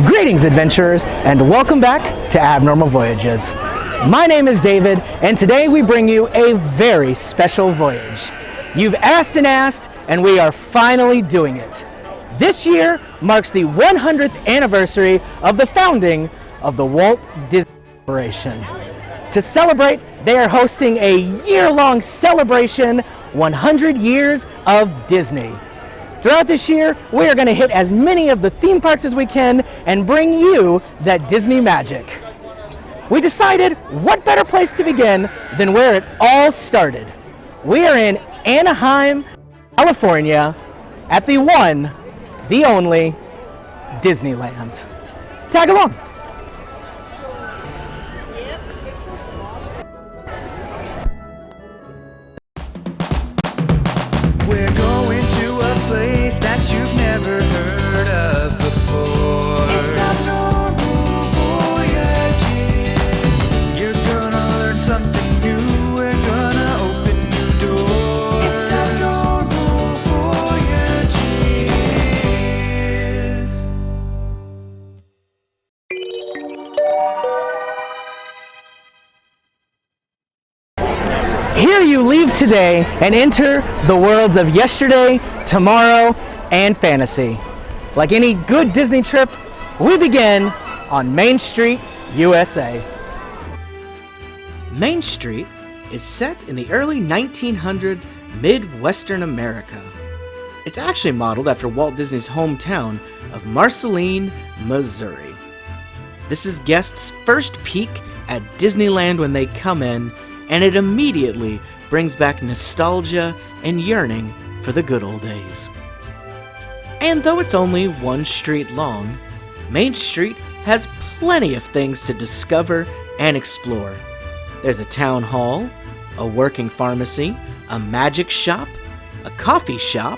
Greetings, adventurers, and welcome back to Abnormal Voyages. My name is David, and today we bring you a very special voyage. You've asked and asked, and we are finally doing it. This year marks the 100th anniversary of the founding of the Walt Disney Corporation. To celebrate, they are hosting a year-long celebration, 100 Years of Disney. Throughout this year, we are going to hit as many of the theme parks as we can and bring you that Disney magic. We decided what better place to begin than where it all started. We are in Anaheim, California, at the one, the only Disneyland. Tag along. We're going to a place that you've never heard of before. It's Abnormal Voyages. You're gonna learn something new. We're gonna open new doors. It's Abnormal Voyages. Here you leave today and enter the worlds of yesterday, tomorrow, and fantasy. Like any good Disney trip, we begin on Main Street, USA. Main Street is set in the early 1900s Midwestern America. It's actually modeled after Walt Disney's hometown of Marceline, Missouri. This is guests' first peek at Disneyland when they come in, and it immediately brings back nostalgia and yearning for the good old days. And though it's only one street long, Main Street has plenty of things to discover and explore. There's a town hall, a working pharmacy, a magic shop, a coffee shop,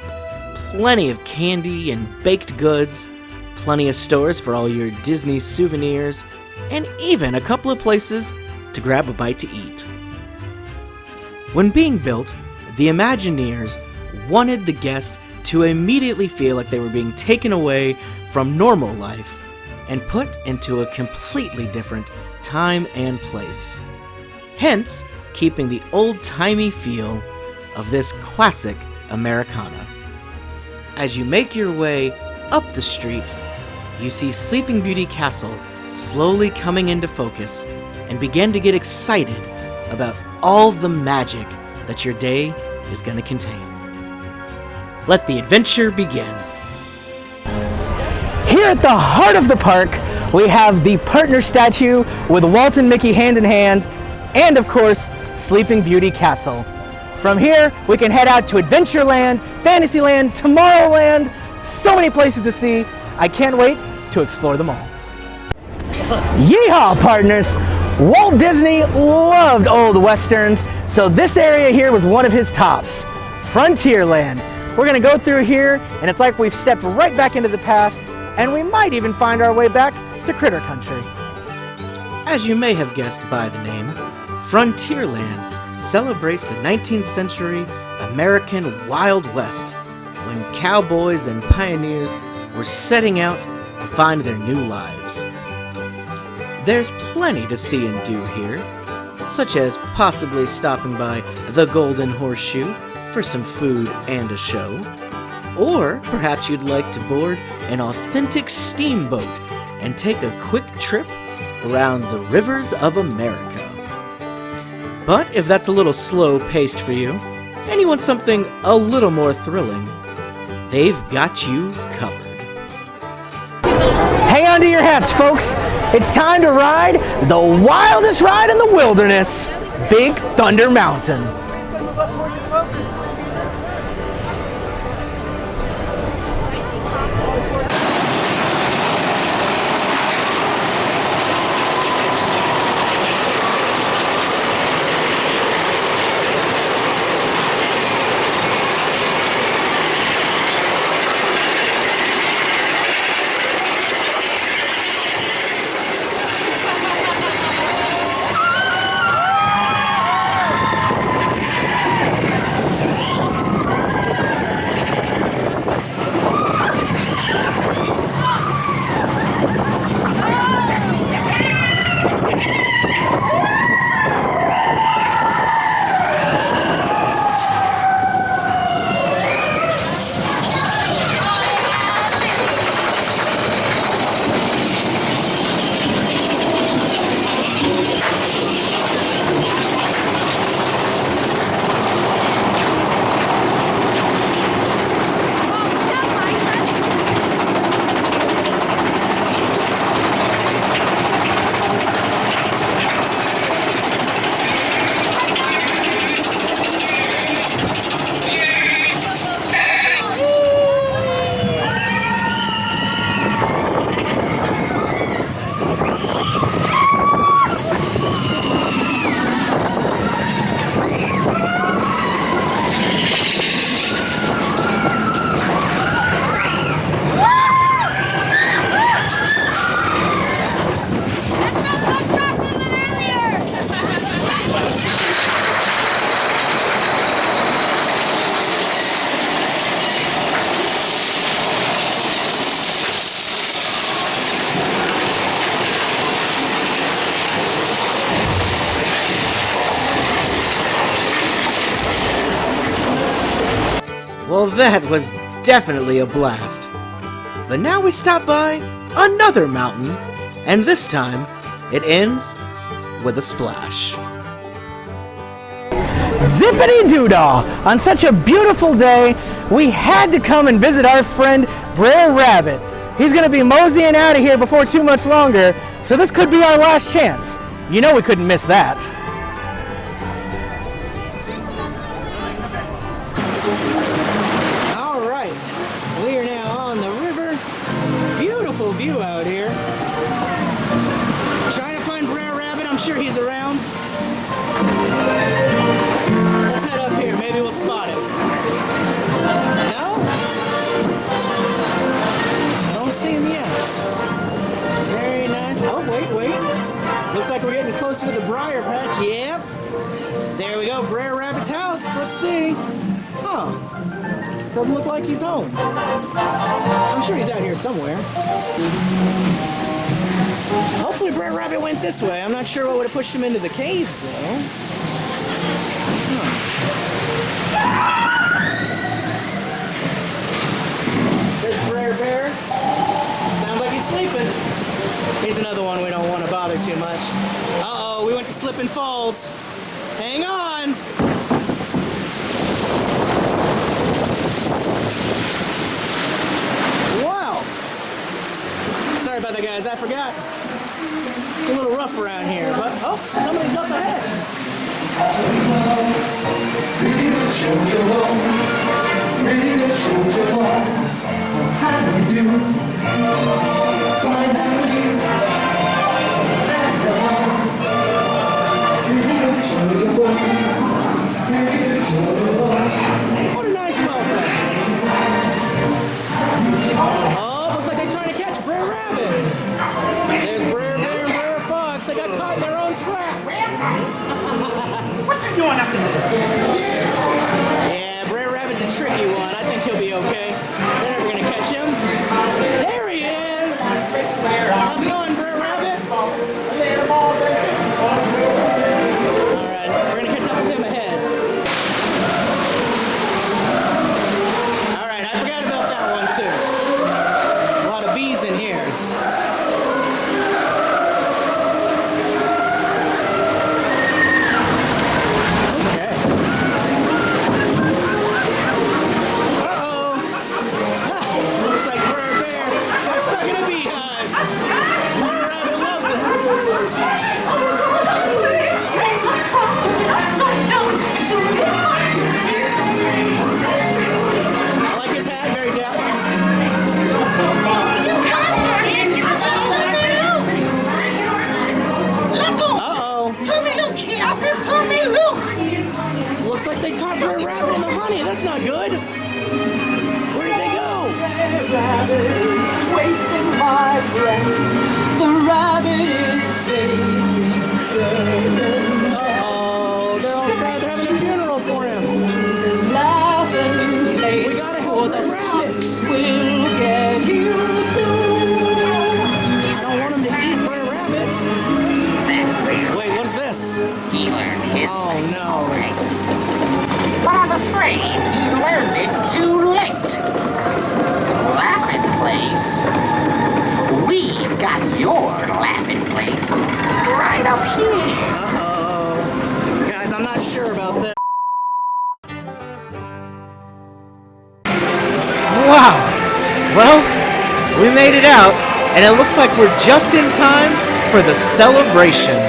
plenty of candy and baked goods, plenty of stores for all your Disney souvenirs, and even a couple of places to grab a bite to eat. When being built, the Imagineers wanted the guest to immediately feel like they were being taken away from normal life and put into a completely different time and place. Hence, keeping the old-timey feel of this classic Americana. As you make your way up the street, you see Sleeping Beauty Castle slowly coming into focus and begin to get excited about all the magic that your day is going to contain. Let the adventure begin. Here at the heart of the park, we have the partner statue with Walt and Mickey hand in hand, and of course, Sleeping Beauty Castle. From here, we can head out to Adventureland, Fantasyland, Tomorrowland, so many places to see. I can't wait to explore them all. Yeehaw, partners! Walt Disney loved old westerns, so this area here was one of his tops, Frontierland. We're gonna go through here, and it's like we've stepped right back into the past, and we might even find our way back to Critter Country. As you may have guessed by the name, Frontierland celebrates the 19th century American Wild West, when cowboys and pioneers were setting out to find their new lives. There's plenty to see and do here, such as possibly stopping by the Golden Horseshoe for some food and a show, or perhaps you'd like to board an authentic steamboat and take a quick trip around the rivers of America. But if that's a little slow-paced for you, and you want something a little more thrilling, they've got you covered. Hang on to your hats, folks. It's time to ride the wildest ride in the wilderness, Big Thunder Mountain. Well, that was definitely a blast. But now we stop by another mountain, and this time it ends with a splash. Zippity-doo-dah! On such a beautiful day, we had to come and visit our friend Brer Rabbit. He's gonna be moseying out of here before too much longer, so this could be our last chance. You know we couldn't miss that. All right, we are now on the river. Beautiful view out here. Trying to find Brer Rabbit. I'm sure he's around. Let's head up here. Maybe we'll spot him. No? I don't see him yet. Very nice. Oh, wait. Looks like we're getting closer to the briar patch. Yep. There we go. Brer Rabbit's house. Let's see. Huh. Doesn't look like he's home. I'm sure he's out here somewhere. Hopefully Brer Rabbit went this way. I'm not sure what would have pushed him into the caves, though. There's Brer Bear. Sounds like he's sleeping. He's another one we don't want to bother too much. Uh-oh, we went to slip and falls. Hang on. Wow. Sorry about that, guys. I forgot. It's a little rough around here, but oh, somebody's up ahead. How do you do? Fine, how do you? What a nice welcome. Oh, looks like they're trying to catch Brer Rabbit. There's Brer Bear and Brer Fox. They got caught in their own trap. What you doing up there? Yeah, Brer Rabbit's a tricky one. I think he'll be okay. They're never gonna catch him. There he is. How's it going, Brer Rabbit? All right, we're gonna catch up with him ahead. All right, I forgot about that one too. A lot of bees in here. Okay. Uh-oh. Ah, looks like Brer Bear got stuck in a beehive. Brer Rabbit loves it. I like his hat, very dapper. Uh-oh. Looks like they caught Brer Rabbit in the honey. That's not good. Where did they go? Wasting my breath. The rabbit is facing certain Uh-oh. They're all sad. They're having a funeral for him. laughing place. We gotta help the rabbit. Will get you through. I don't want him to eat Brer Rabbit. Wait, what's this? He learned his Oh, lesson no. all right. But I'm afraid he learned it too late. Laughing place? We've got your laughing place right up here. Uh-oh. Guys, I'm not sure about this. Wow! Well, we made it out, and it looks like we're just in time for the celebration.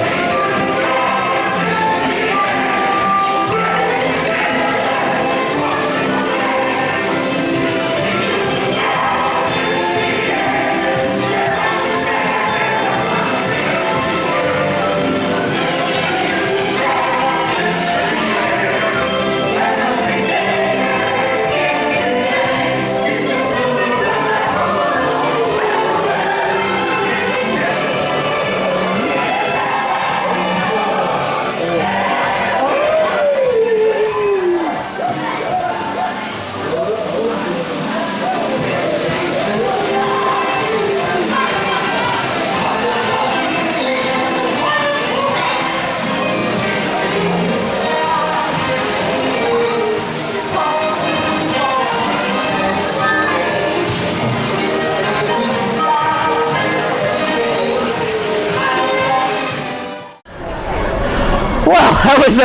that was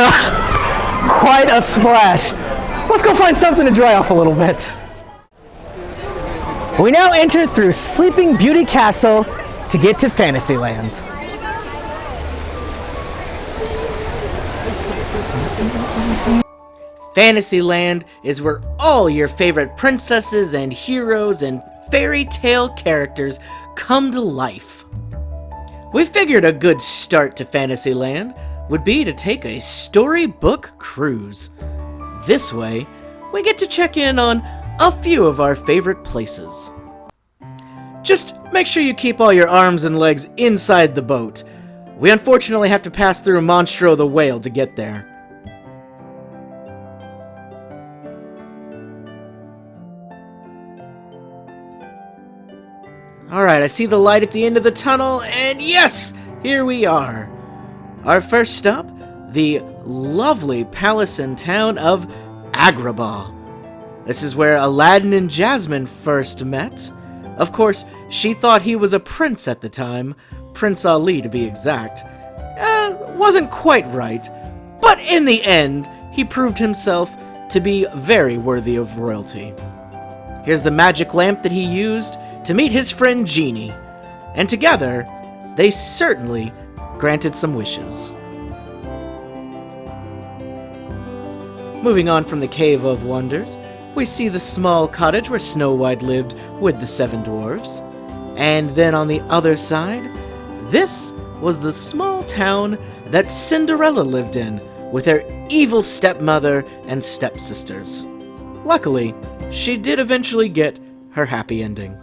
quite a splash. Let's go find something to dry off a little bit. We now enter through Sleeping Beauty Castle to get to Fantasyland. Fantasyland is where all your favorite princesses and heroes and fairy tale characters come to life. We figured a good start to Fantasyland would be to take a storybook cruise. This way, we get to check in on a few of our favorite places. Just make sure you keep all your arms and legs inside the boat. We unfortunately have to pass through Monstro the Whale to get there. Alright, I see the light at the end of the tunnel, and yes, here we are. Our first stop, the lovely palace and town of Agrabah. This is where Aladdin and Jasmine first met. Of course, she thought he was a prince at the time, Prince Ali to be exact. Wasn't quite right, but in the end, he proved himself to be very worthy of royalty. Here's the magic lamp that he used to meet his friend Genie, and together, they certainly granted some wishes. Moving on from the Cave of Wonders, we see the small cottage where Snow White lived with the 7 dwarves. And then on the other side, this was the small town that Cinderella lived in with her evil stepmother and stepsisters. Luckily, she did eventually get her happy ending.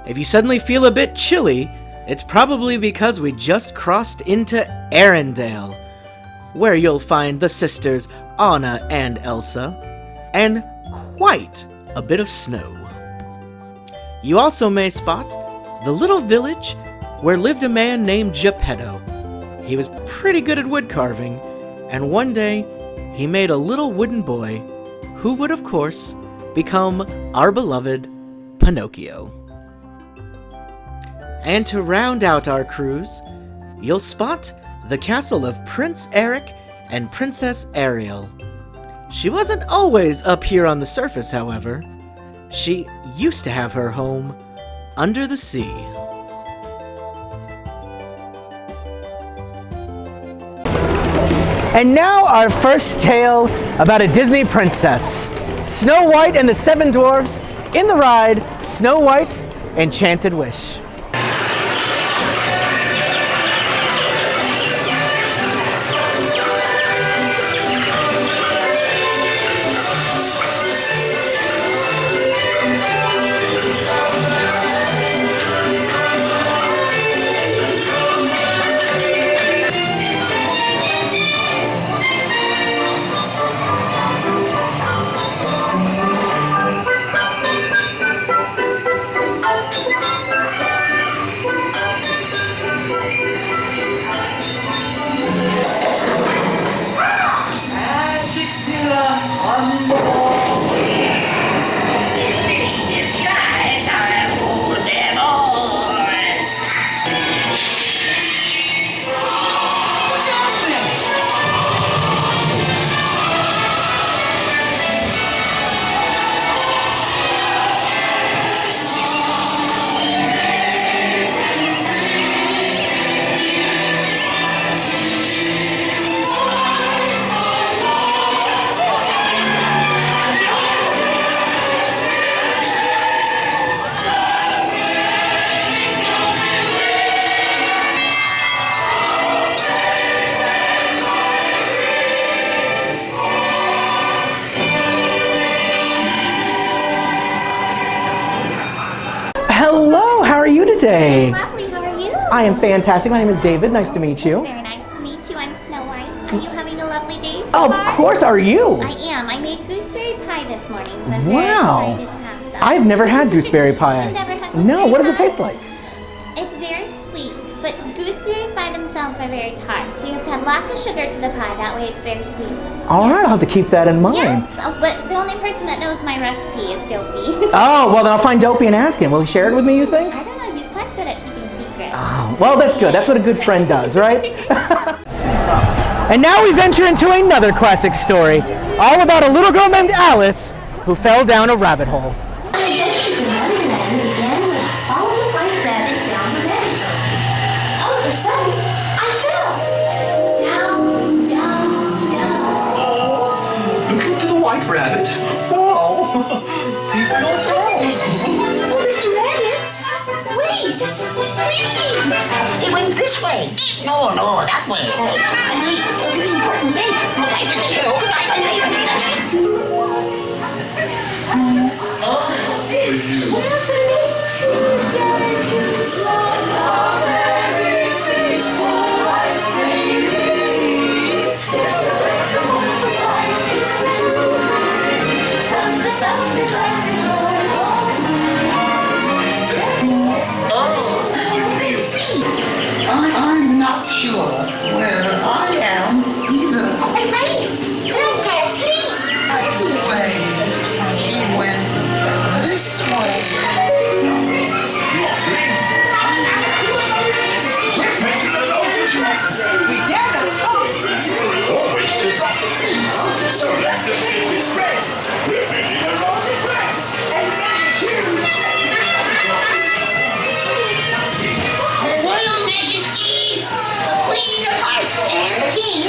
If you suddenly feel a bit chilly, it's probably because we just crossed into Arendelle, where you'll find the sisters Anna and Elsa, and quite a bit of snow. You also may spot the little village where lived a man named Geppetto. He was pretty good at wood carving, and one day he made a little wooden boy who would, of course, become our beloved Pinocchio. And to round out our cruise, you'll spot the castle of Prince Eric and Princess Ariel. She wasn't always up here on the surface, however. She used to have her home under the sea. And now our first tale about a Disney princess. Snow White and the 7 dwarfs in the ride Snow White's Enchanted Wish. Hello, how are you today? Lovely, how are you? I am fantastic. My name is David. Nice to meet you. Very nice to meet you. I'm Snow White. Are you having a lovely day so Of far? course, are you? I am. I made gooseberry pie this morning, so I'm Wow. very excited to have some. I've never had gooseberry pie. You've never had No, gooseberry what does it pie? taste like? It's very sweet, but gooseberries by themselves are very tart, so you have to add lots of sugar to the pie. That way it's very sweet. All right, I'll have to keep that in mind. Yes, but the only person that knows my recipe is Dopey. Oh, well then I'll find Dopey and ask him. Will he share it with me, you think? I don't know, he's quite good at keeping secrets. Oh, well, that's good. That's what a good friend does, right? And now we venture into another classic story, all about a little girl named Alice who fell down a rabbit hole. Adventures in Wonderland began when I followed the white rabbit down the rabbit hole. All of a sudden, I fell. Down, down, down. Look into the white rabbit. Wow. See for yourself. Oh, Mr. Rabbit, wait, please. He went this way. No, that way. A really important date. I have to say hello, goodbye, and later. I'm not sure where I am either. Wait, don't go, please. Anyway, he went this way. We dare not stop. Always to rock the field. So let the field spread. We're making the roses red. And that's huge. Her Royal Majesty, the Queen of Hearts, and the King.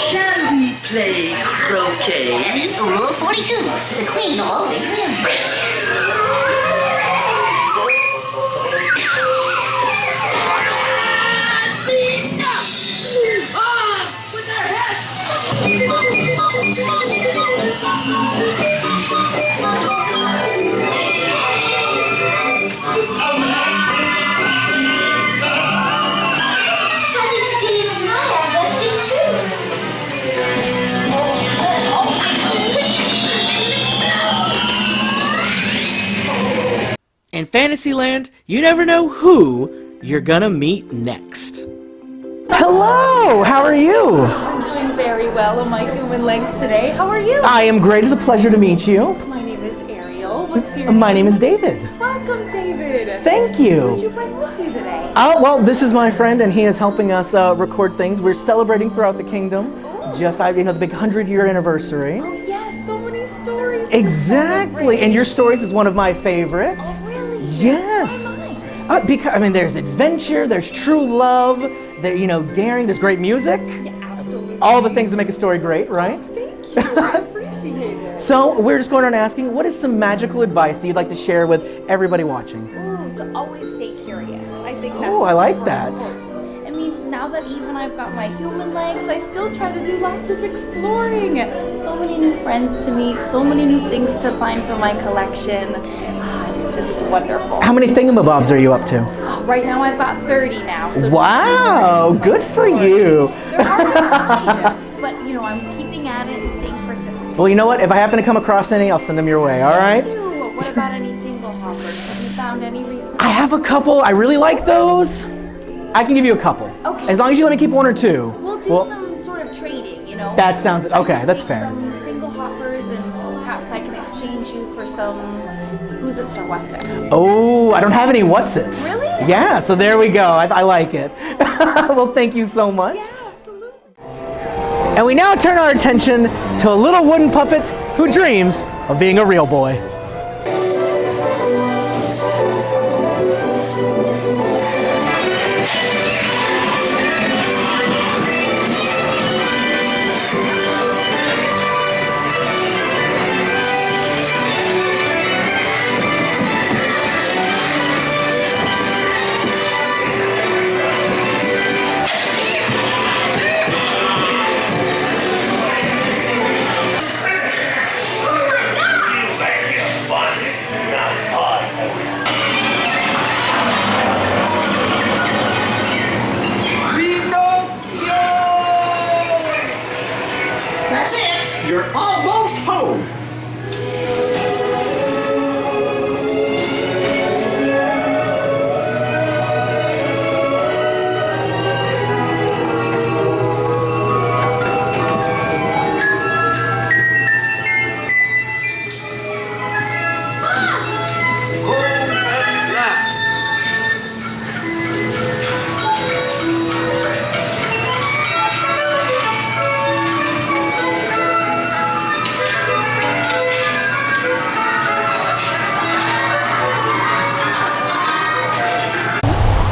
Shall we play croquet? Rule 42, the Queen always wins. Happy today's my birthday too. In Fantasyland, you never know who you're gonna meet next. Hello, how are you? I'm doing very well on my human legs today. How are you? I am great. It's a pleasure to meet you. My name is Ariel. What's your My name is David. Welcome, David. Thank Who'd you you. bring with you today? Oh, well, this is my friend, and he is helping us record things. We're celebrating throughout the kingdom. Just, the big 100-year anniversary. Oh, yes, so many stories. Exactly. And your stories is one of my favorites. Oh, really? Yes. Why? Because there's adventure, there's true love, there, daring, there's great music. Yeah, absolutely. All the things that make a story great, right? Thank you. I appreciate it. So we're just going around asking, what is some magical advice that you'd like to share with everybody watching? Ooh, to always stay curious. I think that's Oh, I like super that. important. I mean, now that even I've got my human legs, I still try to do lots of exploring. So many new friends to meet, so many new things to find for my collection. It's just wonderful. How many thingamabobs are you up to? Right now I've got 30 now. So Wow, that's my good for story. you. They're hard to find, but I'm keeping at it and staying persistent. Well, you know what? If I happen to come across any, I'll send them your way, all right? Ooh, what about any tingle hoppers? Have you found any recently? I have a couple. I really like those. I can give you a couple. Okay. As long as you let me keep one or two. We'll do some sort of trading, That sounds, okay, that's Take fair. Some tingle hoppers, and perhaps I can exchange you for some who's its or what's it. Oh, I don't have any what's-its. Really? Yeah, so there we go. I like it. Well, thank you so much. Yeah, absolutely. And we now turn our attention to a little wooden puppet who dreams of being a real boy.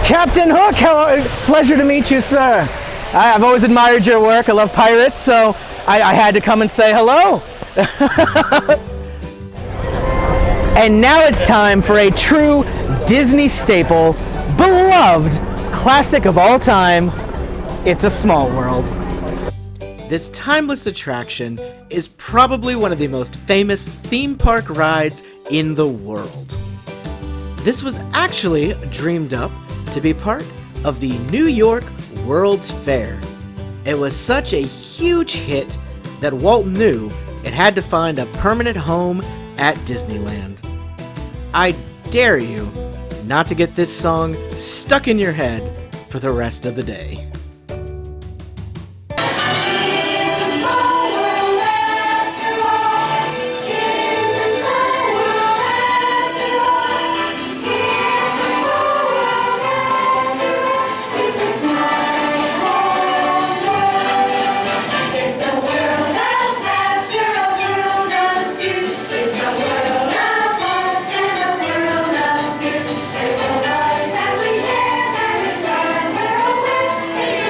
Captain Hook, pleasure to meet you, sir. I've always admired your work. I love pirates, so I had to come and say hello. And now it's time for a true Disney staple, beloved classic of all time, It's a Small World. This timeless attraction is probably one of the most famous theme park rides in the world. This was actually dreamed up to be part of the New York World's Fair. It was such a huge hit that Walt knew it had to find a permanent home at Disneyland. I dare you not to get this song stuck in your head for the rest of the day. There's so much that we share, that we start, we're aware.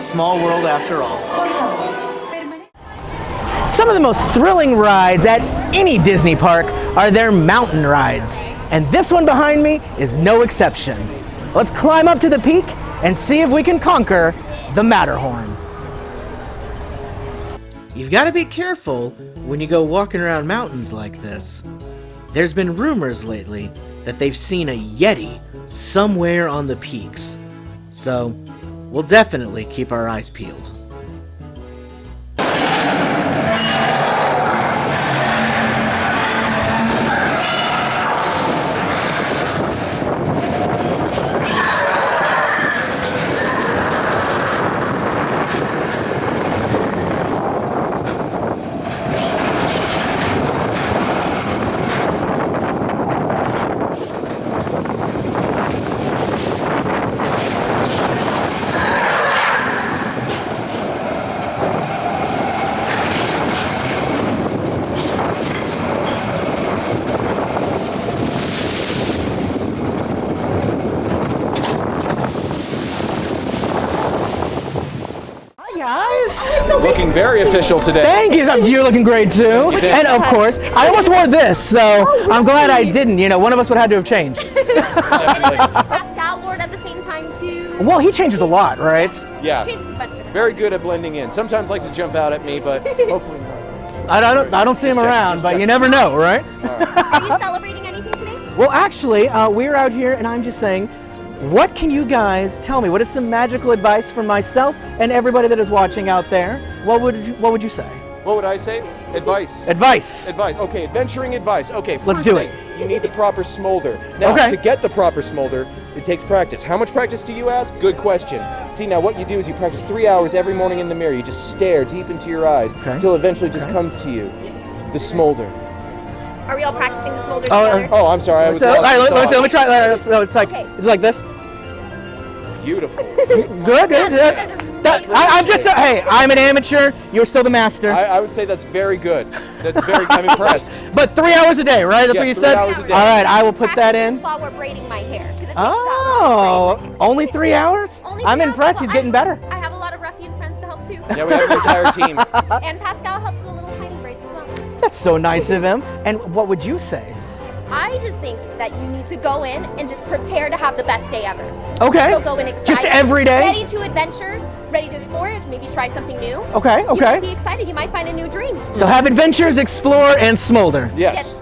small world after all. Some of the most thrilling rides at any Disney park are their mountain rides, and this one behind me is no exception. Let's climb up to the peak and see if we can conquer the Matterhorn. You've got to be careful when you go walking around mountains like this. There's been rumors lately that they've seen a Yeti somewhere on the peaks, so we'll definitely keep our eyes peeled. Looking very official today. Thank you. You're looking great too. And of course, I almost wore this, so I'm glad I didn't. You know, one of us would have to have changed. Pascal wore it at the same time too. Well, he changes a lot, right? Yeah. Changes a bunch of Very good at blending in. Sometimes likes to jump out at me, but hopefully not. I don't see him around, but you never know, right? Are you celebrating anything today? Well, actually, we're out here, and I'm just saying, what can you guys tell me? What is some magical advice for myself and everybody that is watching out there? What would you say? What would I say? Advice. Advice. Advice. Okay, adventuring advice. Okay, Let's first do thing, it. You need the proper smolder. Now, Okay. to get the proper smolder, it takes practice. How much practice do you ask? Good question. See, now what you do is you practice 3 hours every morning in the mirror. You just stare deep into your eyes until eventually it just comes to you. The smolder. Are we all practicing the smolder Oh, together? Oh, I'm sorry. I was lost in let thought. me try. So it's like this. Beautiful. Good. I'm just hey, I'm an amateur. You're still the master. I would say that's very good. That's very. I'm impressed. But 3 hours a day, right? That's Yeah, what you 3 said. hours a day. All right, I will put that in. While we're braiding my hair. 'Cause it takes Oh, only 3 hours? Only I'm 3 hours? impressed. Well, He's getting better. I have a lot of ruffian friends to help too. Yeah, we have an entire team. And Pascal helps with the little tiny braids as well. That's so nice of him. And what would you say? I just think that you need to go in and just prepare to have the best day ever. Okay. So go in excited. Just every day? Ready to adventure, ready to explore, maybe try something new. Okay. You might be excited. You might find a new dream. So have adventures, explore, and smolder. Yes.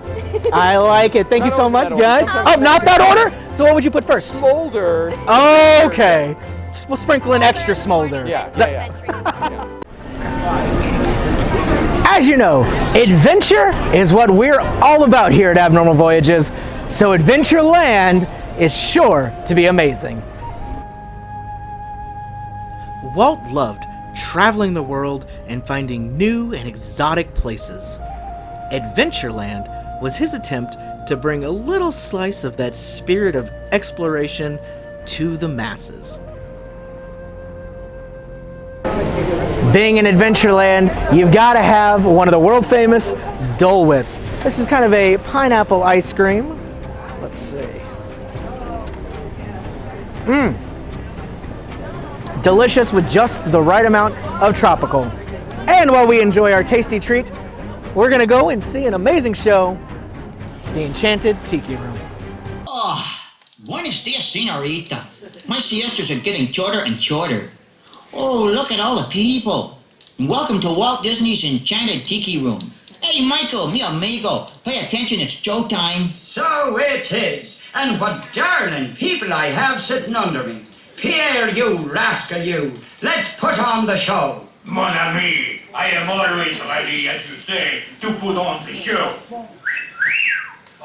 I like it. Thank you so much, always in that guys. order. Oh, not that order? So what would you put first? Smolder. Okay. We'll sprinkle in extra smolder. Yeah. As you know, adventure is what we're all about here at Abnormal Voyages, so Adventureland is sure to be amazing. Walt loved traveling the world and finding new and exotic places. Adventureland was his attempt to bring a little slice of that spirit of exploration to the masses. Being in Adventureland, you've got to have one of the world famous Dole Whips. This is kind of a pineapple ice cream. Let's see. Delicious with just the right amount of tropical. And while we enjoy our tasty treat, we're gonna go and see an amazing show, the Enchanted Tiki Room. Oh, buenos dias, senorita. My siestas are getting shorter and shorter. Oh, look at all the people. Welcome to Walt Disney's Enchanted Tiki Room. Hey, Michael, mi amigo, pay attention, it's showtime. So it is. And what darling people I have sitting under me. Pierre, you rascal, you. Let's put on the show. Mon ami, I am always ready, as you say, to put on the show.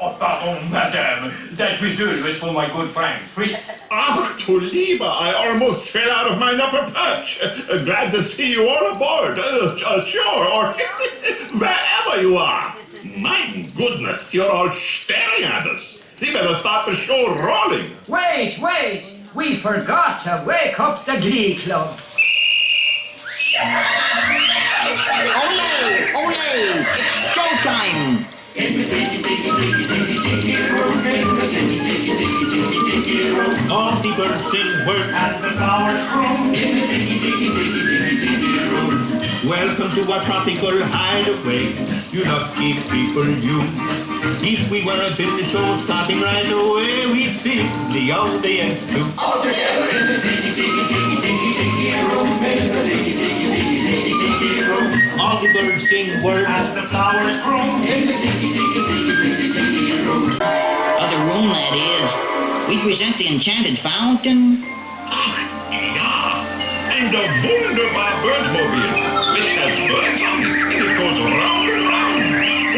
Oh, pardon, madame. That whistle was for my good friend, Fritz. Ach, du Lieber, I almost fell out of my upper perch. Glad to see you all aboard. Sure, or wherever you are. My goodness, you're all staring at us. We better start the show rolling. Wait. We forgot to wake up the Glee Club. Ole, it's showtime. All the birds sing words And the flowers grow in the tiki tiki tiki a tropical hideaway. You lucky people, you. If we weren't in the show starting right away, we'd be the audience too. All together in the tiki tiki tiki tiki tiki room, in the tiki tiki tiki tiki tiki room. All the birds sing words And the flowers bloom in the tiki tiki tiki tiki tiki room. Other room, that is. We present the enchanted fountain. Ja, and the wunderbar Birdmobile, which has birds on it, and it goes round and round.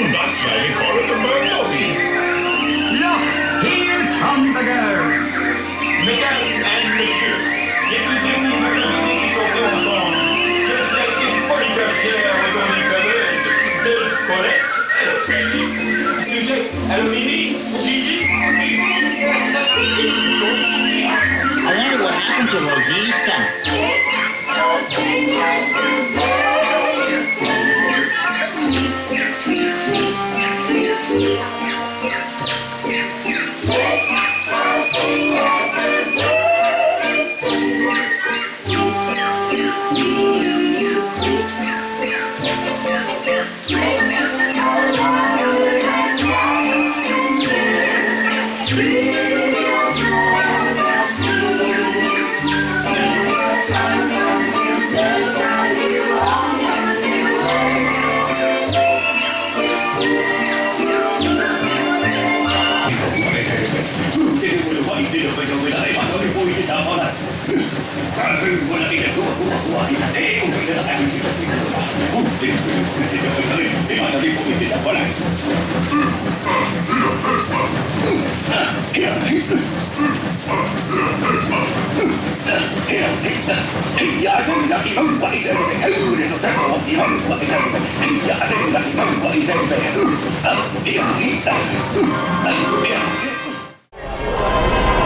And that's why we call it a Birdmobile. Look, here come the girls. Mesdames and messieurs, les plus défis magnifiques qui sont faits ensemble. Just like the funny bergère with only feathers. There's Colette, hello Kelly. Suzette, hello Mimi, Gigi. I wonder what happened to Rosita.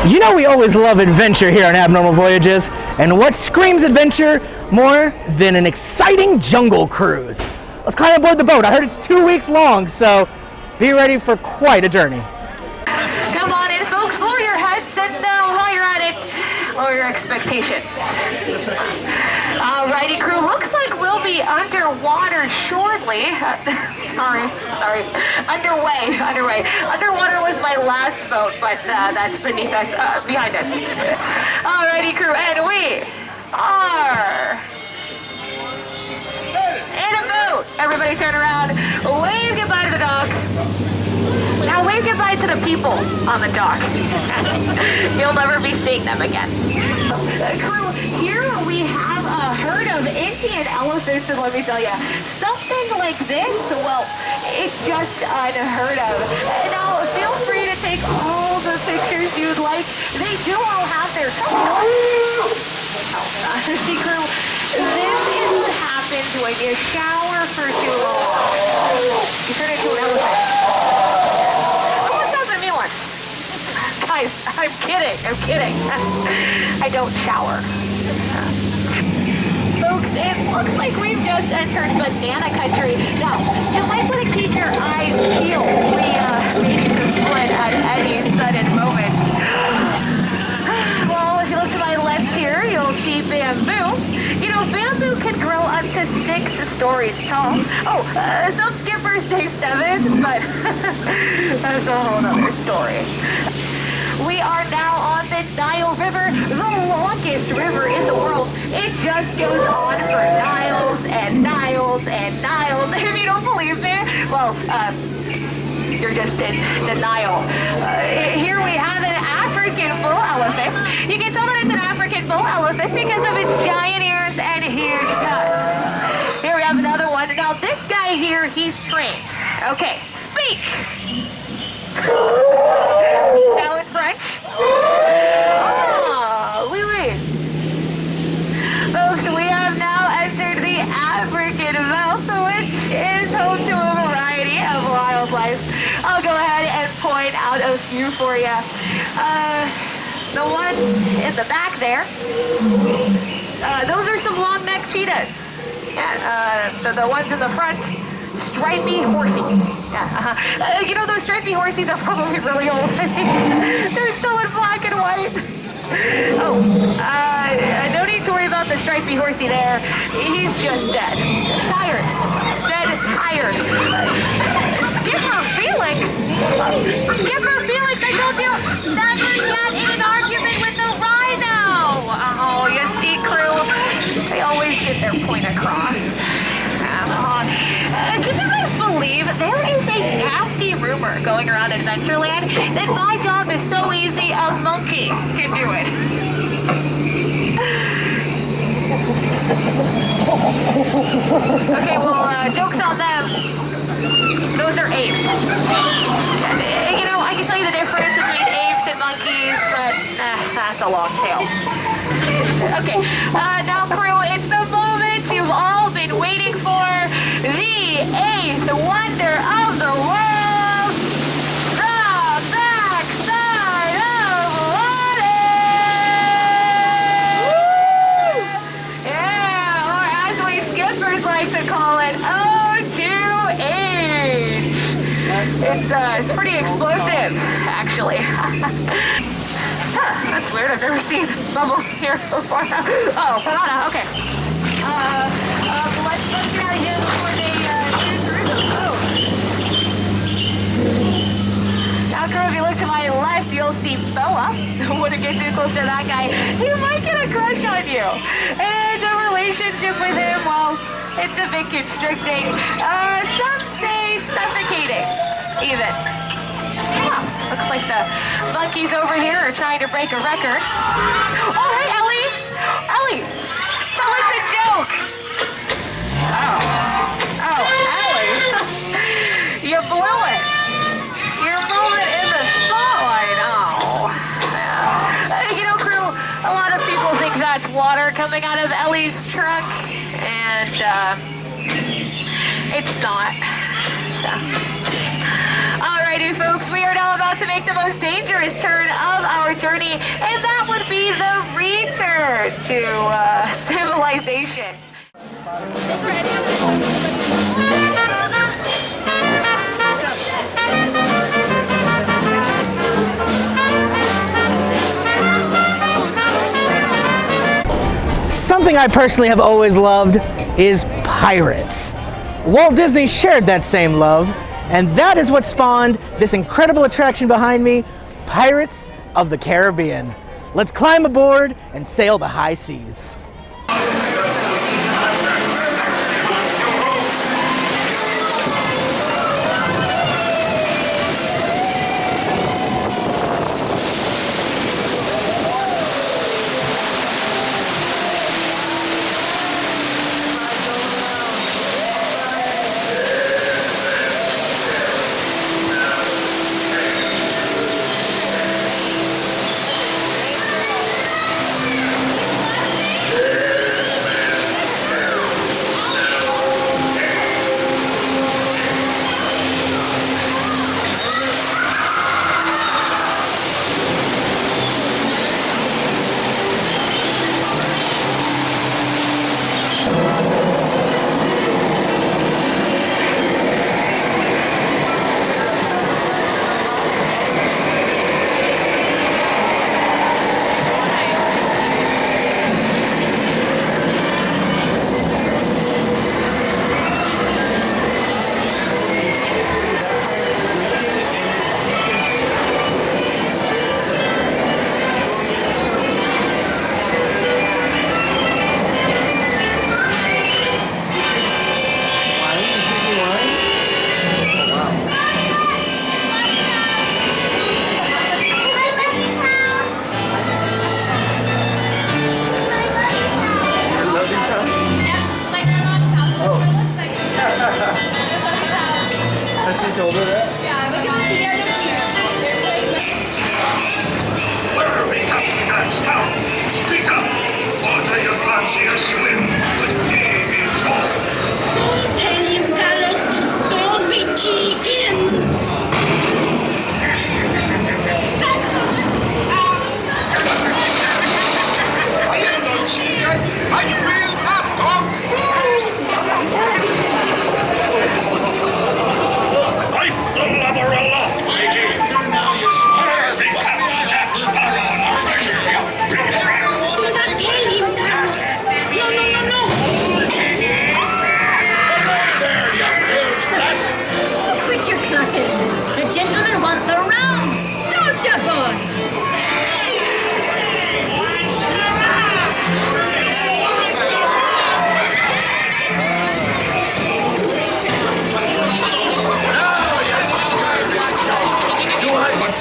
You know we always love adventure here on Abnormal Voyages, and what screams adventure more than an exciting jungle cruise? Let's climb aboard the boat. I heard it's 2 weeks long, so be ready for quite a journey. Come on in, folks. Lower your heads and while you're at it, lower your expectations. Alrighty, crew. Looks like we'll be underwater shortly. Sorry. Underway. Underwater was my last boat, but that's beneath us, behind us. Alrighty, crew, and we are in a boat. Everybody turn around. Wave goodbye to the dock. Now wave goodbye to the people on the dock. You'll never be seeing them again. Crew, here we have a herd of Indian elephants, and let me tell you, something like this, well, it's just unheard of. Now, feel free to take all the pictures you'd like. They do all have their see, crew, this is what happens when you shower for too long. You turn into an elephant. Almost happened to me once. Guys, I'm kidding. I don't shower. Folks, it looks like we've just entered banana country. Now, you might want to keep your eyes peeled. We may need to split at any sudden moment. Well, if you look to my left here, you'll see bamboo. You know, bamboo can grow up to 6 stories tall. Oh, some skippers say 7, but that's a whole other story. We are now on the Nile River, the longest river in the world. It just goes on for miles and miles and miles. If you don't believe me, well, you're just in denial. Here we have an African bull elephant. You can tell that it's an African bull elephant because of its giant ears and huge tusks. Here we have another one. Now this guy here, he's trained. Okay, speak. Now in French. Oui. Folks, we have now entered the African Veld, which is home to a variety of wildlife. I'll go ahead and point out a few for you. The ones in the back there, those are some long-necked cheetahs. Yeah, the ones in the front, stripy horsies. Yeah, you know, those stripy horsies are probably really old. They're still in black and white. Oh, no need to worry about the stripy horsey there. He's just dead. Tired. tired. Skipper Felix? Skipper Felix, I told you, never get in an argument with the rhino. Oh, you see, crew, they always get their point across. Could you guys believe there is a nasty rumor going around Adventureland that my job is so easy a monkey can do it? Okay, well, joke's on them. Those are apes. You know, I can tell you the difference between apes and monkeys, but that's a long tale. Okay, now crew, it's the moment you've all been waiting for. The eighth wonder of the world, the backside of water! Woo! Yeah, or as we skippers like to call it, O2H. It's pretty explosive, actually. Huh, that's weird, I've never seen bubbles here before. Oh, banana, okay. Let's get out of here before they shoot through them. Oh. Now, crew, if you look to my left, you'll see Boa. Wouldn't get too close to that guy. He might get a crush on you. And a relationship with him, well, it's a bit constricting. Some say suffocating, even. Huh, looks like the monkeys over here are trying to break a record. Oh, hey, Ellie! Ellie! Tell us a joke! Oh, Ellie! You blew it! You're moving in the spotlight! Oh. You know, crew, a lot of people think that's water coming out of Ellie's trunk, and it's not. Alrighty, folks, we are now about to make the most dangerous turn of our journey, and that would be the return to civilization. Something I personally have always loved is pirates. Walt Disney shared that same love, and that is what spawned this incredible attraction behind me, Pirates of the Caribbean. Let's climb aboard and sail the high seas.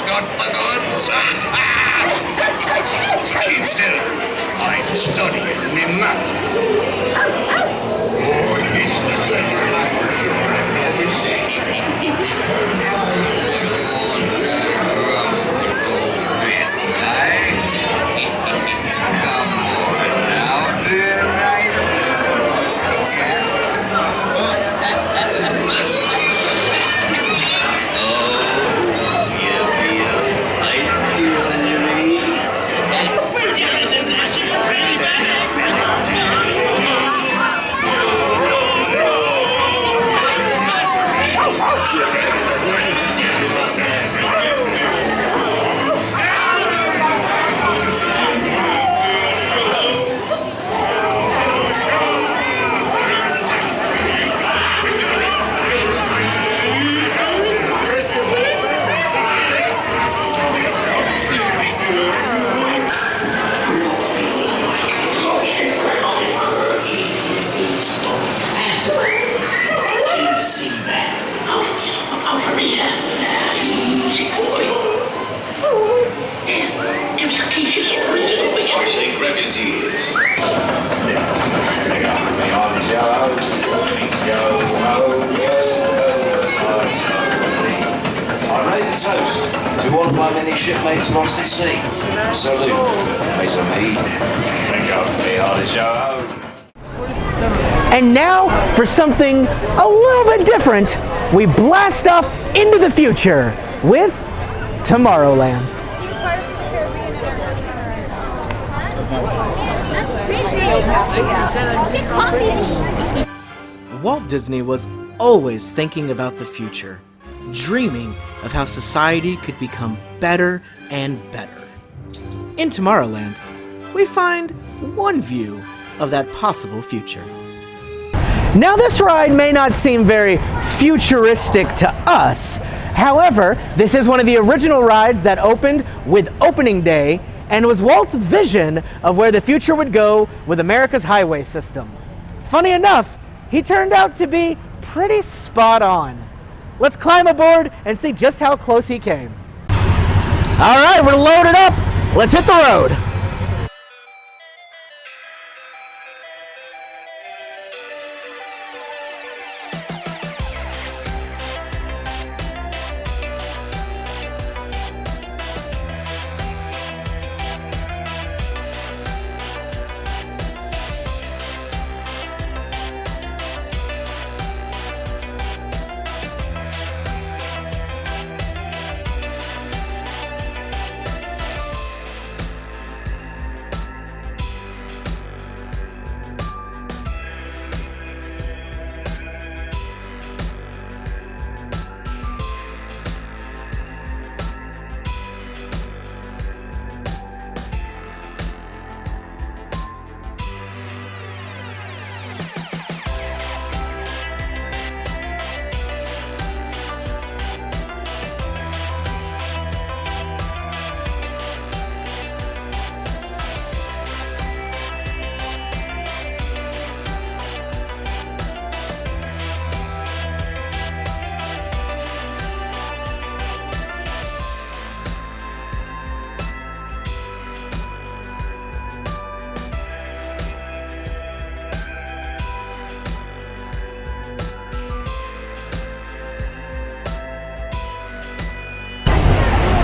got the goods. Keep still. I'm studying me map. Oh, it's the treasure like we're sure of no mistake. I raise a toast to all of my many shipmates lost at sea. Salute, mes amis. Drink up, me hearty yo. And now, for something a little bit different, we blast off into the future with Tomorrowland. Walt Disney was always thinking about the future, dreaming of how society could become better and better. In Tomorrowland, we find one view of that possible future. Now, this ride may not seem very futuristic to us. However, this is one of the original rides that opened with opening day and was Walt's vision of where the future would go with America's highway system. Funny enough, he turned out to be pretty spot on. Let's climb aboard and see just how close he came. All right, we're loaded up. Let's hit the road.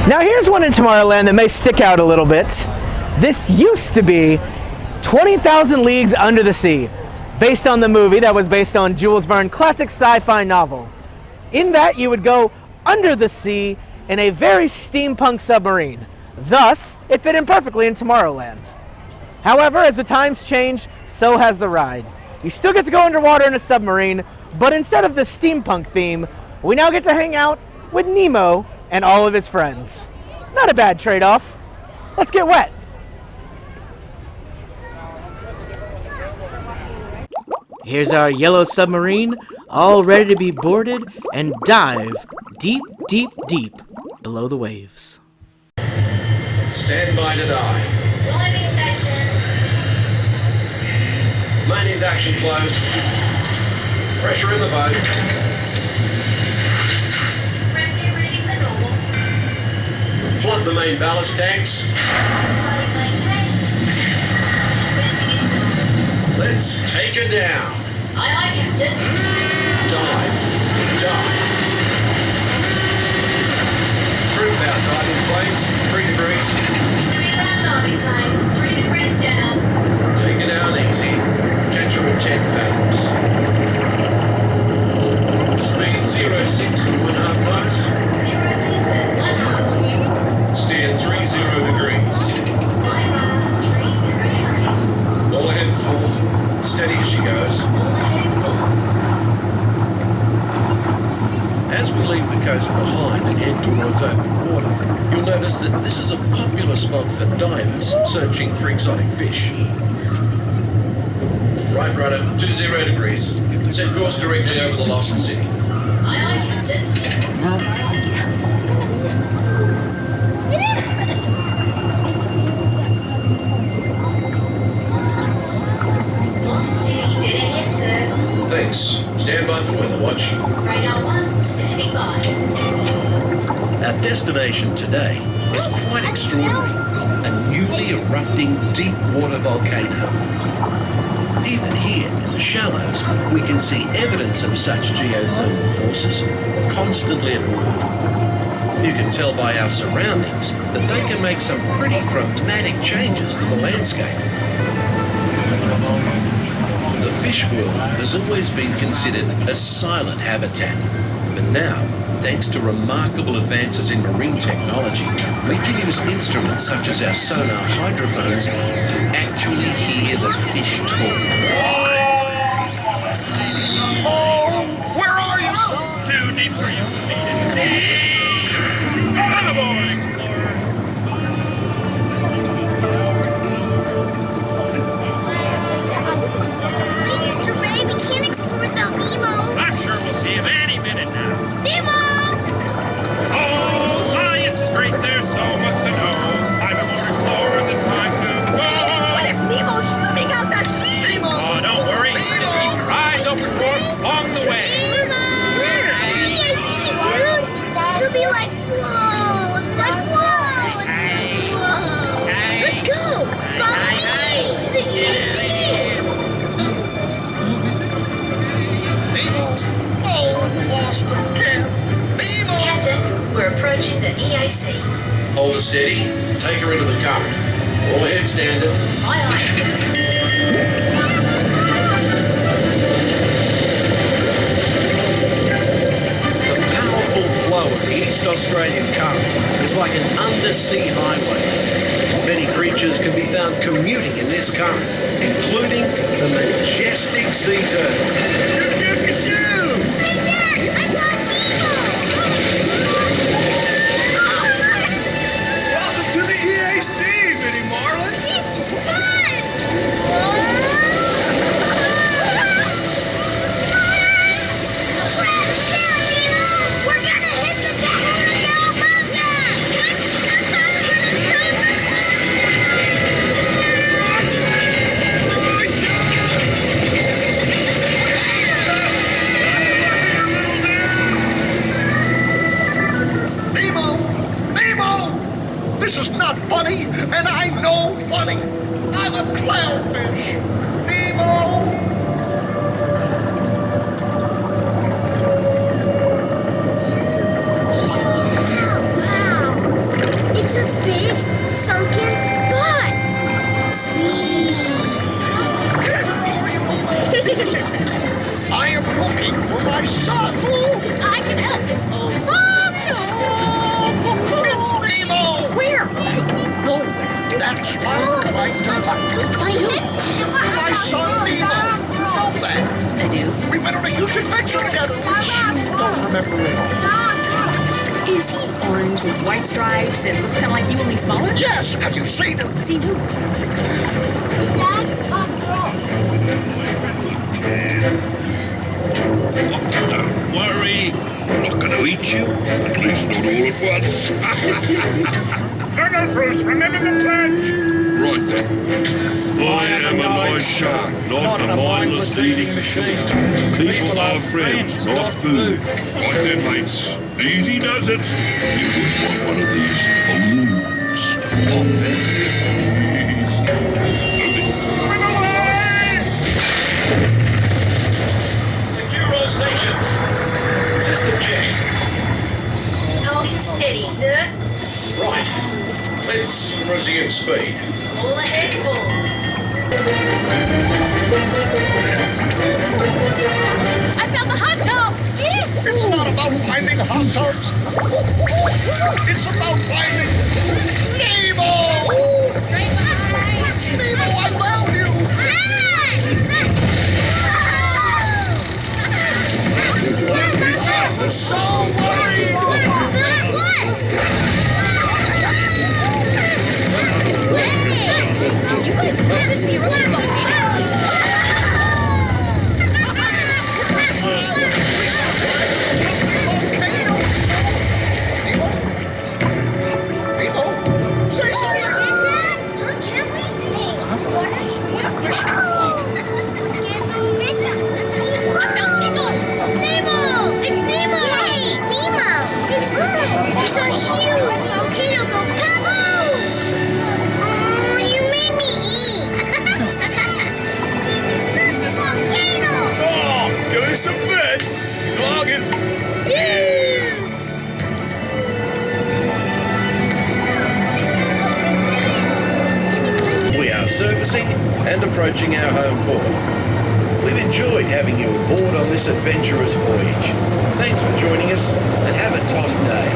Now here's one in Tomorrowland that may stick out a little bit. This used to be 20,000 Leagues Under the Sea, based on the movie that was based on Jules Verne's classic sci-fi novel. In that, you would go under the sea in a very steampunk submarine. Thus, it fit in perfectly in Tomorrowland. However, as the times change, so has the ride. You still get to go underwater in a submarine, but instead of the steampunk theme, we now get to hang out with Nemo and all of his friends. Not a bad trade-off. Let's get wet. Here's our yellow submarine, all ready to be boarded and dive deep, deep, deep below the waves. Stand by to dive. Landing stations. Main induction closed. Pressure in the boat. Rescue readings are normal. the main ballast tanks. Let's take her down. Aye, aye, Captain. Dive. Troop out diving planes, 3 degrees. Three round diving planes, 3 degrees down. Take it down easy. Catch her at 10 fathoms. Speed 06 and 1/2 knots. 06 and 1/2. Steer 30 degrees. 30 degrees. All ahead full. Steady as she goes. All ahead full. As we leave the coast behind and head towards open water, you'll notice that this is a popular spot for divers searching for exotic fish. Right rudder, 20 degrees. Set course directly over the lost city. Aye, aye, Captain. Lost City, dead ahead, sir. Thanks. Stand by for weather watch. Radar 1, standing by. Our destination today is quite extraordinary. A newly erupting deep water volcano. Even here in the shallows, we can see evidence of such geothermal forces constantly at work. You can tell by our surroundings that they can make some pretty dramatic changes to the landscape. The fish world has always been considered a silent habitat, but now, thanks to remarkable advances in marine technology, we can use instruments such as our sonar hydrophones to actually hear the fish talk. Oh, where are you, son? Too deep for you. Come aboard, explorer. Hey, Mr. Ray, we can't explore without Nemo. I'm sure we'll see him any minute now. Nemo! Oh, science is great. There's so much to know. I'm aboard, explorers. It's time to go. What if Nemo's swimming out the sea? Oh, don't worry. Just keep your eyes open for him along the way. Nemo! Yeah, see, dude. It'll be like, whoa, like, whoa, whoa. Let's go. Follow me to the EAC. Oh, lost again. Nemo! Captain, we're approaching the EAC. Hold her steady. Take her into the current. All ahead standard. Aye, aye, sir. The powerful flow of the East Australian current is like an undersea highway. Many creatures can be found commuting in this current, including the majestic sea turtle. Hey, Dad, I got Nemo. Welcome to the EAC, Minnie Marlin. This is fun. We're gonna hit the Nemo! Nemo! This is not funny, and I know funny. I'm a clownfish. Nemo! Wow! It's a big sunken butt. Sweet. I am looking for my son. Ooh, I can help. Oh, no! It's Nemo! Where? No, that's why I'm trying to find my son Nemo. You know that. I do. We've been on a huge adventure together, which you don't remember at all. Is he orange with white stripes and looks kind of like you, only smaller? Yes, have you seen him? Seen who? Don't worry, I'm not going to eat you, at least not all at once. No, Bruce, remember the pledge. Right then. I am a nice shark, not a mindless eating machine. People are friends, not food. Right then, mates. Easy does it. You wouldn't want one of these balloons. Secure all stations. System check. Holding steady, sir. Right. Let's resume speed. All ahead full. I found the hot tub! It's not about finding hot tubs. It's about finding Nemo! Nemo, I found you! I was so worried! Did you guys notice the Irma volcano? Nemo, say something! Can we? What a fish! I found Chico! Nemo! It's Nemo! Yay! Nemo! There's a huge volcano go kaboom! Oh, you made me eat! Surf the volcano! Oh, give me some food! Noggin! Dude! We are surfacing and approaching our home port. We've enjoyed having you aboard on this adventurous voyage. Thanks for joining us and have a top day.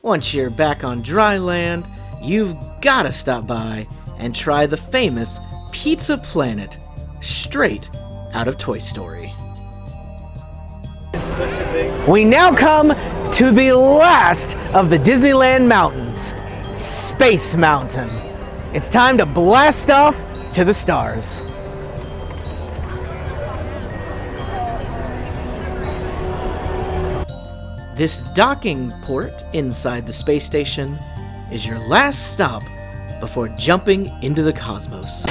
Once you're back on dry land, you've gotta stop by and try the famous Pizza Planet, straight out of Toy Story. We now come to the last of the Disneyland mountains, Space Mountain. It's time to blast off to the stars. This docking port inside the space station is your last stop before jumping into the cosmos.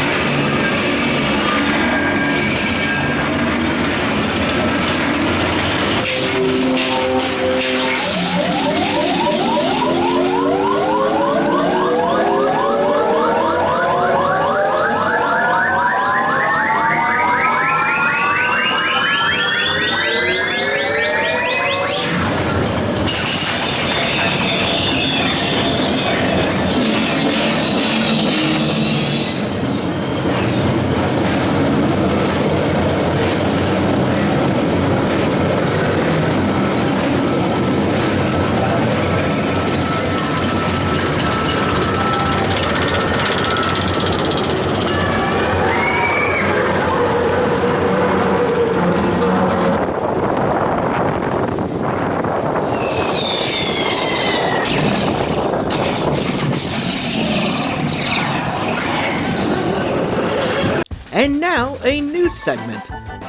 And now, a new segment,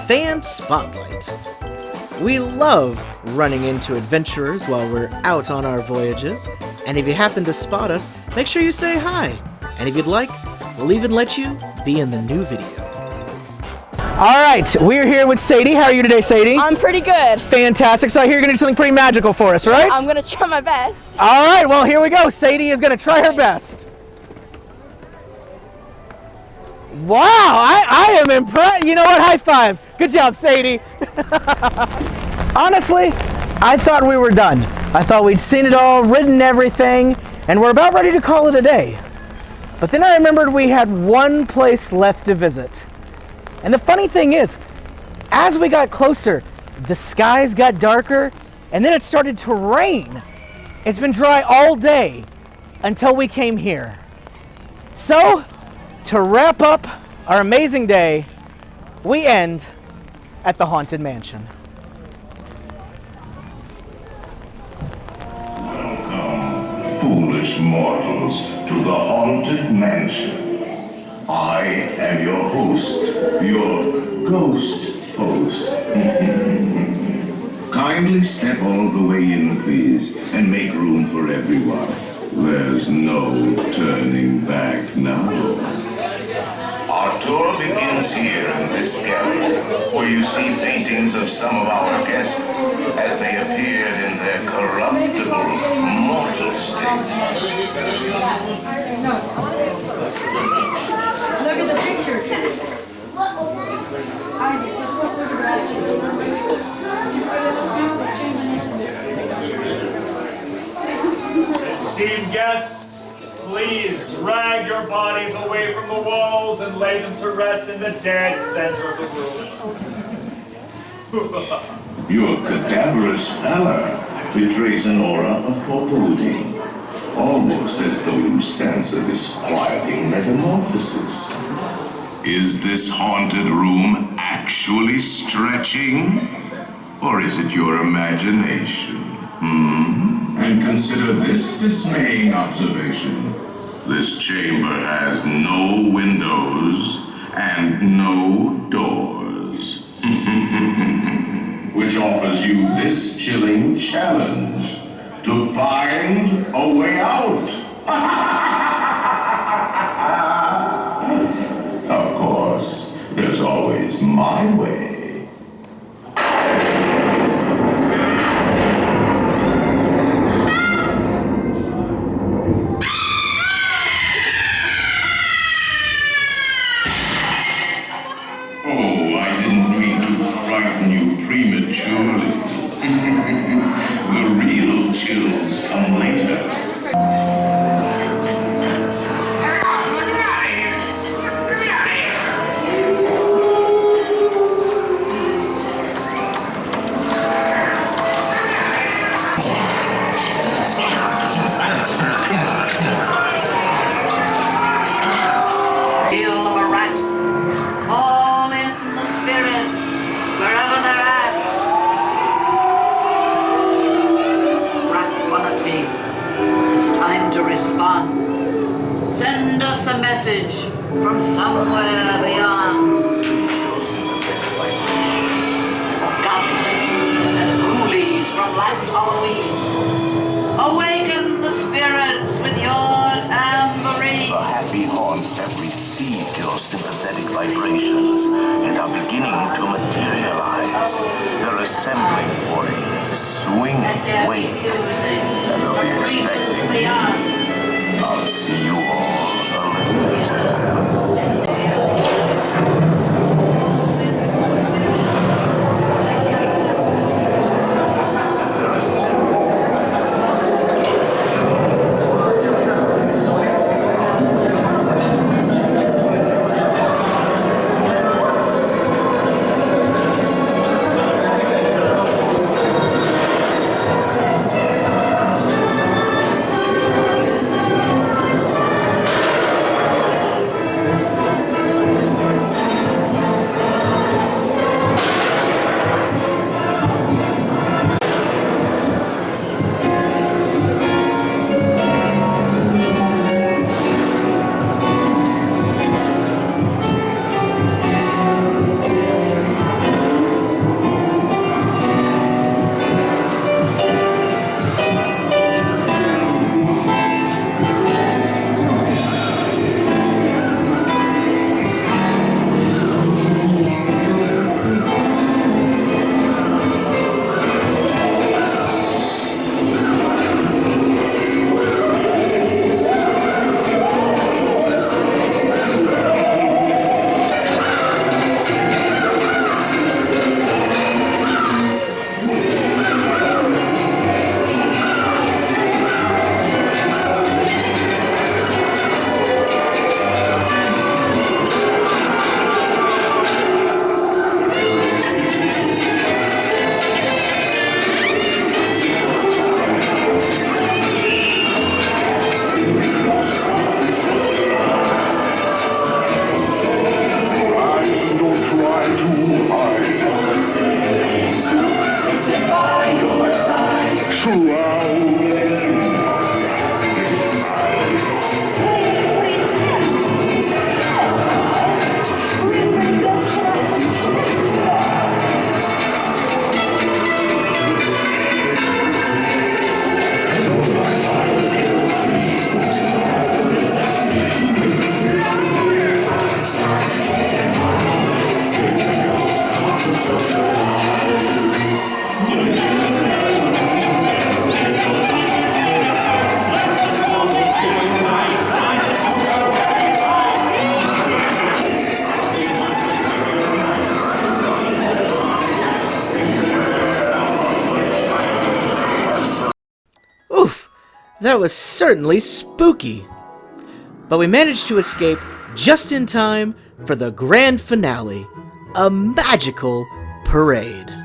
Fan Spotlight. We love running into adventurers while we're out on our voyages, and if you happen to spot us, make sure you say hi. And if you'd like, we'll even let you be in the new video. All right, we're here with Sadie. How are you today, Sadie? I'm pretty good. Fantastic. So I hear you're going to do something pretty magical for us, right? I'm going to try my best. All right, well, here we go. Sadie is going to try her best. Wow, I am impressed. You know what? High five. Good job, Sadie. Honestly, I thought we were done. I thought we'd seen it all, ridden everything, and we're about ready to call it a day. But then I remembered we had one place left to visit. And the funny thing is, as we got closer, the skies got darker, and then it started to rain. It's been dry all day until we came here. So, to wrap up our amazing day, we end at the Haunted Mansion. Welcome, foolish mortals, to the Haunted Mansion. I am your host, your ghost host. Kindly step all the way in, please, and make room for everyone. There's no turning back now. Our tour begins here in this gallery, where you see paintings of some of our guests as they appeared in their corruptible, mortal state. Look at the pictures. Esteemed guests, please drag your bodies away from the walls and lay them to rest in the dead center of the room. Your cadaverous pallor betrays an aura of foreboding, almost as though you sense a disquieting metamorphosis. Is this haunted room actually stretching? Or is it your imagination? And consider this dismaying observation. This chamber has no windows and no doors. Which offers you this chilling challenge to find a way out. Of course, there's always my way. Prematurely. The real chills come later. Feel of a rat. Call in the spirits wherever they're at. It's time to respond. Send us a message from somewhere beyond. Goblins and ghoulies from last Halloween. Awaken the spirits with your tambourine. The happy haunts have received your sympathetic vibrations and are beginning to materialize. They're assembling for a swinging wake, and they'll be expecting me. I'll see you all a little later. That was certainly spooky. But we managed to escape just in time for the grand finale, a magical parade.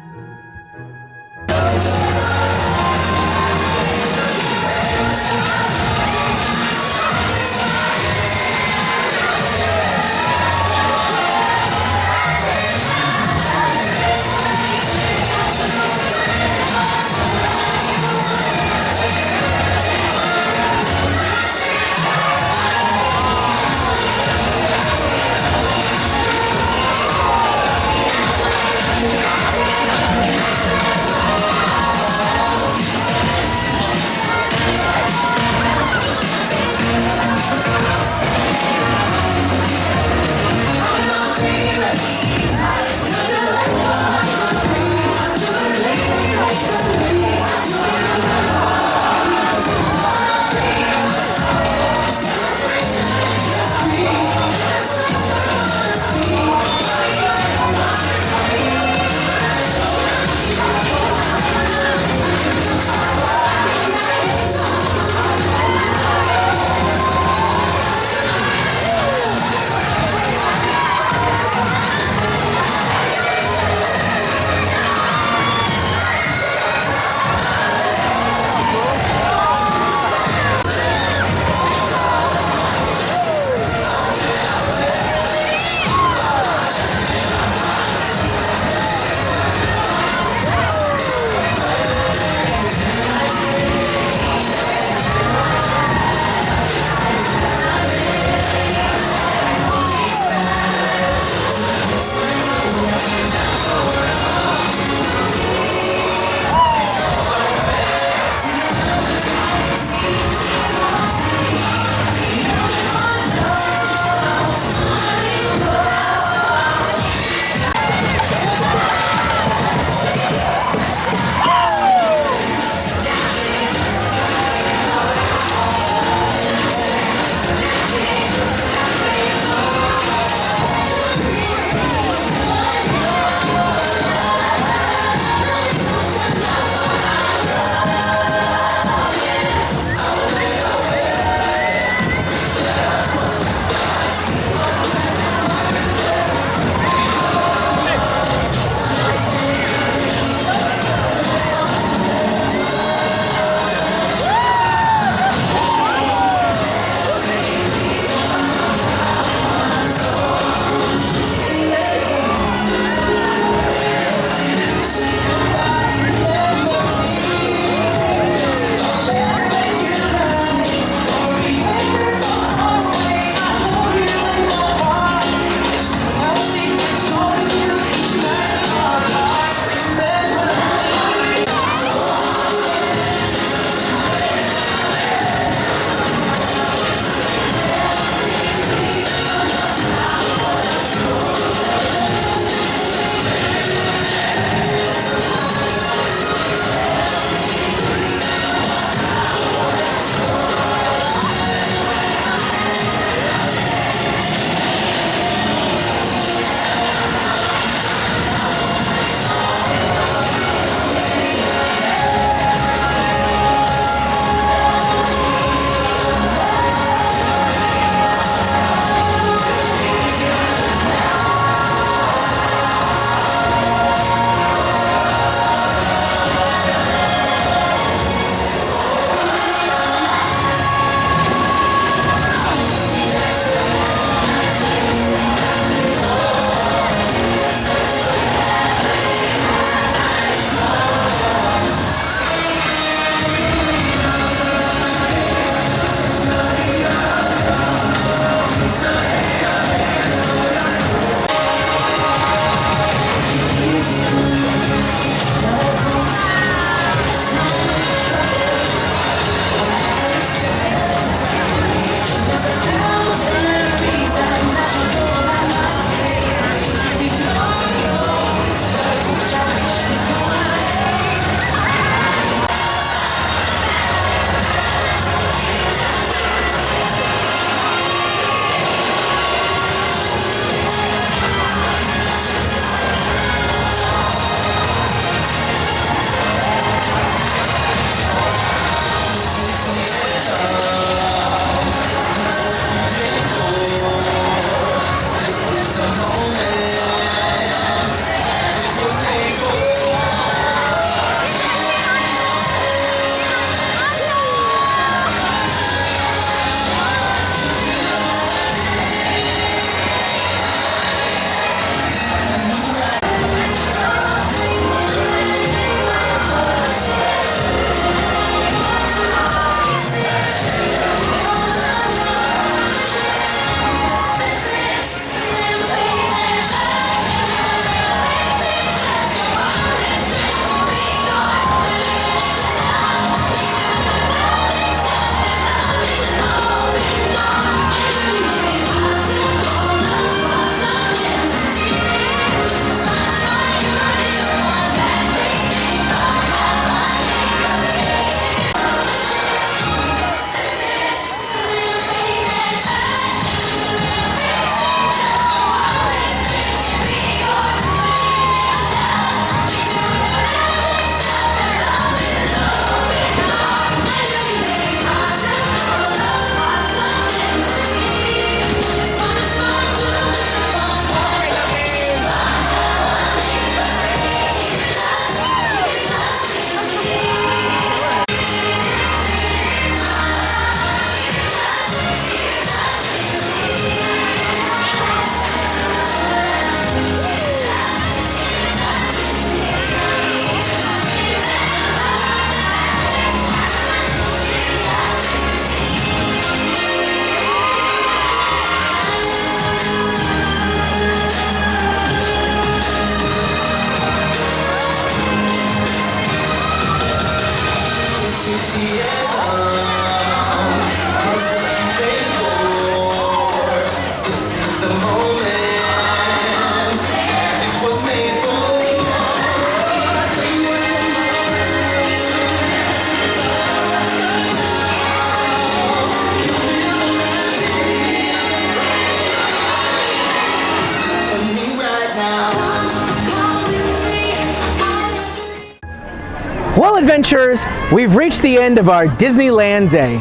Well, adventurers, we've reached the end of our Disneyland day.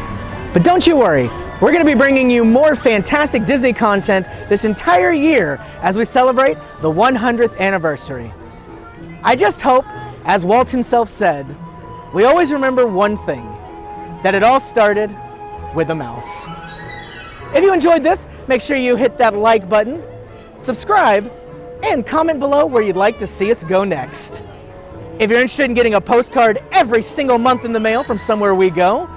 But don't you worry, we're going to be bringing you more fantastic Disney content this entire year as we celebrate the 100th anniversary. I just hope, as Walt himself said, we always remember one thing, that it all started with a mouse. If you enjoyed this, make sure you hit that like button, subscribe, and comment below where you'd like to see us go next. If you're interested in getting a postcard every single month in the mail from somewhere we go,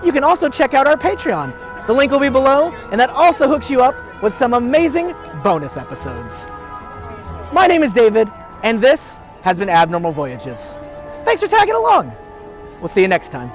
you can also check out our Patreon. The link will be below, and that also hooks you up with some amazing bonus episodes. My name is David, and this has been Abnormal Voyages. Thanks for tagging along. We'll see you next time.